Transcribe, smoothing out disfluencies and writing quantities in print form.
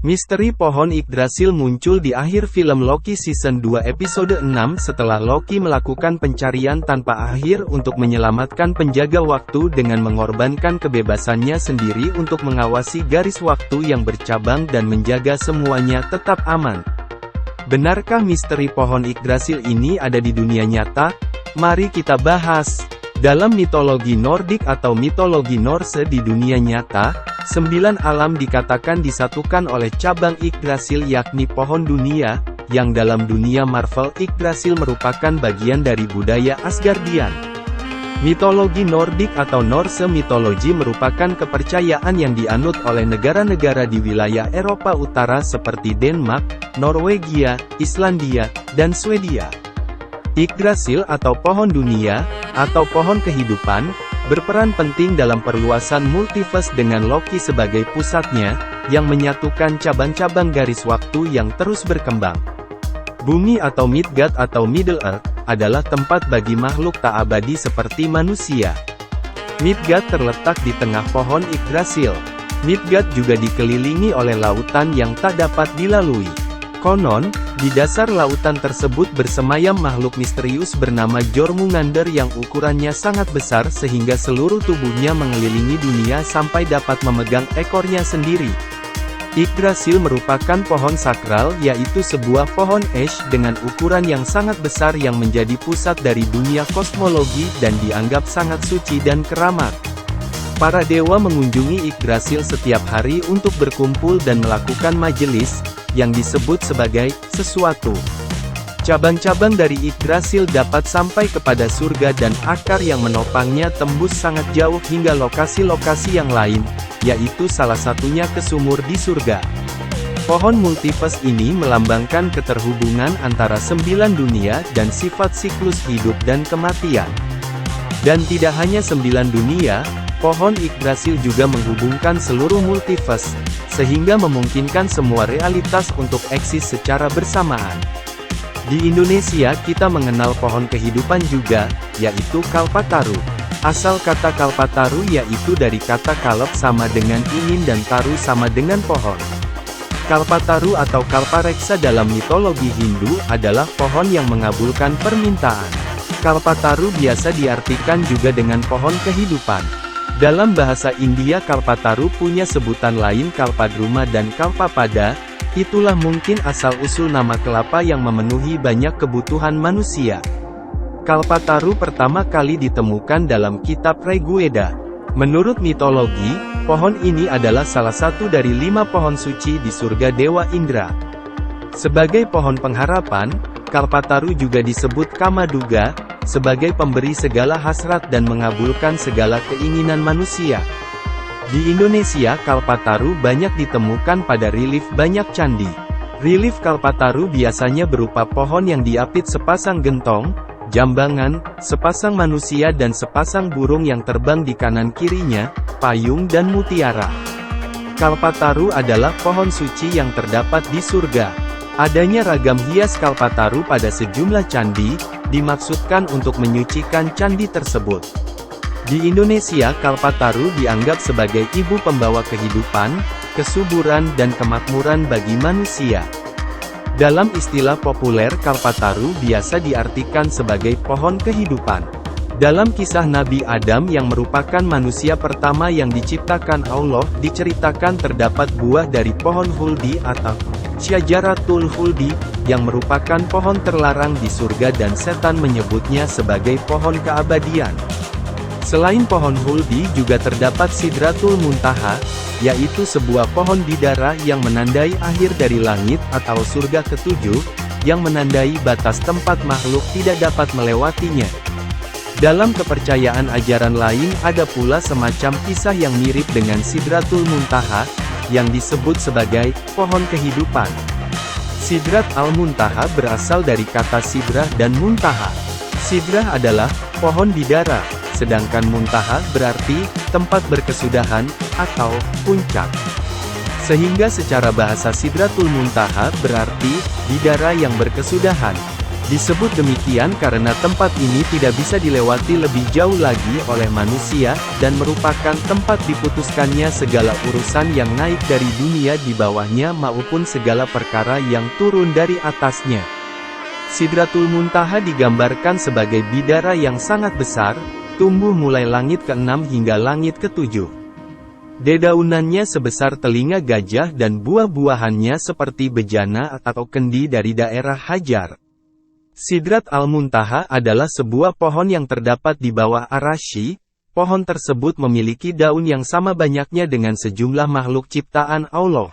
Misteri pohon Yggdrasil muncul di akhir film Loki Season 2 episode 6 setelah Loki melakukan pencarian tanpa akhir untuk menyelamatkan penjaga waktu dengan mengorbankan kebebasannya sendiri untuk mengawasi garis waktu yang bercabang dan menjaga semuanya tetap aman. Benarkah misteri pohon Yggdrasil ini ada di dunia nyata? Mari kita bahas. Dalam mitologi Nordik atau mitologi Norse di dunia nyata, 9 alam dikatakan disatukan oleh cabang Yggdrasil yakni pohon dunia, yang dalam dunia Marvel Yggdrasil merupakan bagian dari budaya Asgardian. Mitologi Nordik atau Norse mitologi merupakan kepercayaan yang dianut oleh negara-negara di wilayah Eropa Utara seperti Denmark, Norwegia, Islandia, dan Swedia. Yggdrasil atau pohon dunia, atau pohon kehidupan, berperan penting dalam perluasan multiverse dengan Loki sebagai pusatnya, yang menyatukan cabang-cabang garis waktu yang terus berkembang. Bumi atau Midgard atau Middle Earth, adalah tempat bagi makhluk tak abadi seperti manusia. Midgard terletak di tengah pohon Yggdrasil. Midgard juga dikelilingi oleh lautan yang tak dapat dilalui. Konon, di dasar lautan tersebut bersemayam makhluk misterius bernama Jormungandr yang ukurannya sangat besar sehingga seluruh tubuhnya mengelilingi dunia sampai dapat memegang ekornya sendiri. Yggdrasil merupakan pohon sakral yaitu sebuah pohon ash dengan ukuran yang sangat besar yang menjadi pusat dari dunia kosmologi dan dianggap sangat suci dan keramat. Para dewa mengunjungi Yggdrasil setiap hari untuk berkumpul dan melakukan majelis, yang disebut sebagai sesuatu. Cabang-cabang dari Yggdrasil dapat sampai kepada surga dan akar yang menopangnya tembus sangat jauh hingga lokasi-lokasi yang lain, yaitu salah satunya ke sumur di surga. Pohon multiverse ini melambangkan keterhubungan antara 9 dunia dan sifat siklus hidup dan kematian. Dan tidak hanya 9 dunia, pohon Yggdrasil juga menghubungkan seluruh multiverse, sehingga memungkinkan semua realitas untuk eksis secara bersamaan. Di Indonesia kita mengenal pohon kehidupan juga, yaitu Kalpataru. Asal kata Kalpataru yaitu dari kata kalep sama dengan ingin dan taru sama dengan pohon. Kalpataru atau Kalpareksa dalam mitologi Hindu adalah pohon yang mengabulkan permintaan. Kalpataru biasa diartikan juga dengan pohon kehidupan. Dalam bahasa India Kalpataru punya sebutan lain Kalpadruma dan Kalpapada, itulah mungkin asal-usul nama kelapa yang memenuhi banyak kebutuhan manusia. Kalpataru pertama kali ditemukan dalam kitab Rigveda. Menurut mitologi, pohon ini adalah salah satu dari 5 pohon suci di surga Dewa Indra. Sebagai pohon pengharapan, Kalpataru juga disebut Kamaduga, sebagai pemberi segala hasrat dan mengabulkan segala keinginan manusia. Di Indonesia Kalpataru banyak ditemukan pada relief banyak candi. Relief Kalpataru biasanya berupa pohon yang diapit sepasang gentong, jambangan, sepasang manusia dan sepasang burung yang terbang di kanan kirinya, payung dan mutiara. Kalpataru adalah pohon suci yang terdapat di surga. Adanya ragam hias Kalpataru pada sejumlah candi, dimaksudkan untuk menyucikan candi tersebut. Di Indonesia Kalpataru dianggap sebagai ibu pembawa kehidupan, kesuburan dan kemakmuran bagi manusia. Dalam istilah populer Kalpataru biasa diartikan sebagai pohon kehidupan. Dalam kisah Nabi Adam yang merupakan manusia pertama yang diciptakan Allah, diceritakan terdapat buah dari pohon huldi atau Syajaratul Huldi, yang merupakan pohon terlarang di surga dan setan menyebutnya sebagai pohon keabadian. Selain pohon huldi juga terdapat Sidratul Muntaha, yaitu sebuah pohon bidara yang menandai akhir dari langit atau surga ketujuh, yang menandai batas tempat makhluk tidak dapat melewatinya. Dalam kepercayaan ajaran lain ada pula semacam kisah yang mirip dengan Sidratul Muntaha, yang disebut sebagai pohon kehidupan. Sidrat al-Muntaha berasal dari kata sidrah dan muntaha. Sidrah adalah pohon bidara, sedangkan muntaha berarti tempat berkesudahan atau puncak. Sehingga secara bahasa Sidratul Muntaha berarti bidara yang berkesudahan. Disebut demikian karena tempat ini tidak bisa dilewati lebih jauh lagi oleh manusia, dan merupakan tempat diputuskannya segala urusan yang naik dari dunia di bawahnya maupun segala perkara yang turun dari atasnya. Sidratul Muntaha digambarkan sebagai bidara yang sangat besar, tumbuh mulai langit ke-6 hingga langit ke-7. Dedaunannya sebesar telinga gajah dan buah-buahannya seperti bejana atau kendi dari daerah Hajar. Sidrat Al-Muntaha adalah sebuah pohon yang terdapat di bawah Ar-Rasy. Pohon tersebut memiliki daun yang sama banyaknya dengan sejumlah makhluk ciptaan Allah.